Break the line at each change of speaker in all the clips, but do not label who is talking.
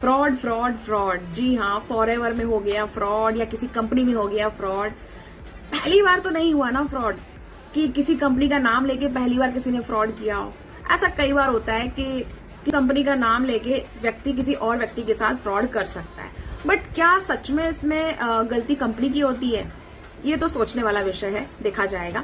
Fraud fraud fraud, जी हाँ, forever में हो गया फ्रॉड या किसी कंपनी में हो गया फ्रॉड। पहली बार तो नहीं हुआ ना फ्रॉड कि किसी कंपनी का नाम लेके पहली बार किसी ने फ्रॉड किया हो। ऐसा कई बार होता है कि कंपनी का नाम लेके व्यक्ति किसी और व्यक्ति के साथ फ्रॉड कर सकता है, बट क्या सच में इसमें गलती कंपनी की होती है? ये तो सोचने वाला विषय है, देखा जाएगा।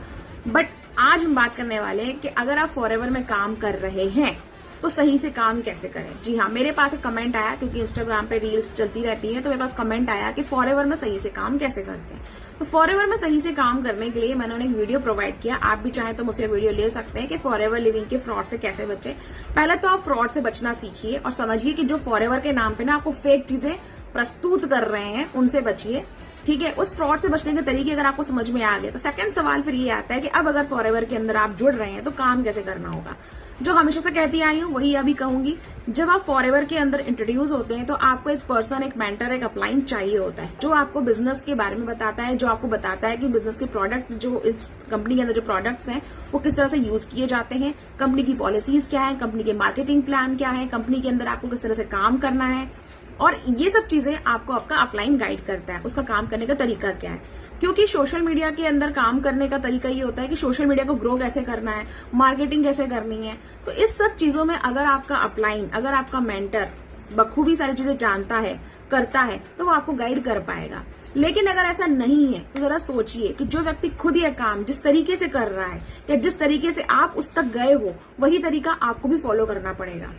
बट आज हम बात करने वाले हैं कि अगर आप फॉरएवर में काम कर रहे हैं तो सही से काम कैसे करें। जी हाँ, मेरे पास एक कमेंट आया, क्योंकि इंस्टाग्राम पे रील्स चलती रहती हैं, तो मेरे पास कमेंट आया कि फॉरएवर में सही से काम कैसे करते हैं। तो फॉरएवर में सही से काम करने के लिए मैंने एक वीडियो प्रोवाइड किया। आप भी चाहें तो मुझसे वीडियो ले सकते हैं कि फॉरएवर लिविंग के फ्रॉड से कैसे बचे। पहले तो आप फ्रॉड से बचना सीखिए और समझिए कि जो फॉरएवर के नाम पे ना आपको फेक चीजें प्रस्तुत कर रहे हैं, उनसे बचिए। ठीक है, उस फ्रॉड से बचने के तरीके अगर आपको समझ में आ गए तो सेकंड सवाल फिर ये आता है कि अब अगर फॉरएवर के अंदर आप जुड़ रहे हैं तो काम कैसे करना होगा। जो हमेशा से कहती आई हूँ वही अभी कहूंगी, जब आप फॉरएवर के अंदर इंट्रोड्यूस होते हैं तो आपको एक पर्सन, एक मेंटर, एक अपलाइन चाहिए होता है जो आपको बिजनेस के बारे में बताता है, जो आपको बताता है कि बिजनेस के प्रोडक्ट, जो इस कंपनी के अंदर जो प्रोडक्ट्स हैं वो किस तरह से यूज किए जाते हैं, कंपनी की पॉलिसीज क्या है, कंपनी के मार्केटिंग प्लान क्या है, कंपनी के अंदर आपको किस तरह से काम करना है, और ये सब चीजें आपको आपका अपलाइन गाइड करता है। उसका काम करने का तरीका क्या है, क्योंकि सोशल मीडिया के अंदर काम करने का तरीका ये होता है कि सोशल मीडिया को ग्रो कैसे करना है, मार्केटिंग कैसे करनी है। तो इस सब चीजों में अगर आपका अपलाइन, अगर आपका मेंटर बखूबी सारी चीजें जानता है, करता है, तो वो आपको गाइड कर पाएगा। लेकिन अगर ऐसा नहीं है तो जरा सोचिए कि जो व्यक्ति खुद ये काम जिस तरीके से कर रहा है या जिस तरीके से आप उस तक गए हो, वही तरीका आपको भी फॉलो करना पड़ेगा।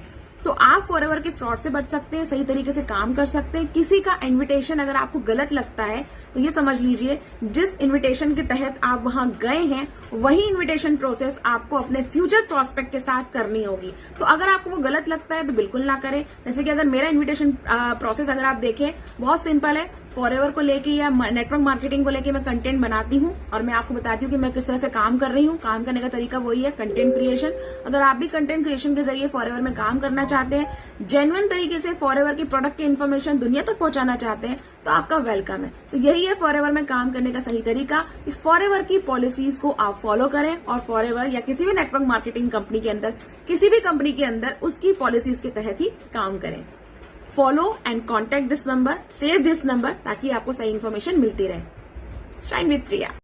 तो आप फॉरएवर के फ्रॉड से बच सकते हैं, सही तरीके से काम कर सकते हैं। किसी का इनविटेशन अगर आपको गलत लगता है तो ये समझ लीजिए जिस इनविटेशन के तहत आप वहां गए हैं वही इनविटेशन प्रोसेस आपको अपने फ्यूचर प्रोस्पेक्ट के साथ करनी होगी। तो अगर आपको वो गलत लगता है तो बिल्कुल ना करें। जैसे कि अगर मेरा इनविटेशन प्रोसेस अगर आप देखें, बहुत सिंपल है। फॉरएवर को लेके या नेटवर्क मार्केटिंग को लेके मैं कंटेंट बनाती हूँ और मैं आपको बताती हूँ कि मैं किस तरह से काम कर रही हूँ। काम करने का तरीका वही है, कंटेंट क्रिएशन। अगर आप भी कंटेंट क्रिएशन के जरिए फॉरएवर में काम करना चाहते हैं, जेन्युइन तरीके से फॉरएवर की प्रोडक्ट की इन्फॉर्मेशन दुनिया तक पहुंचाना चाहते हैं, तो आपका वेलकम है। तो यही है फॉरएवर में काम करने का सही तरीका कि फॉरएवर की पॉलिसीज को आप फॉलो करें और फॉरएवर या किसी भी नेटवर्क मार्केटिंग कंपनी के अंदर, किसी भी कंपनी के अंदर उसकी पॉलिसीज के तहत ही काम करें। Follow and contact this number, save this number, ताकि आपको सही इन्फॉर्मेशन मिलती रहे। Shine with Priya.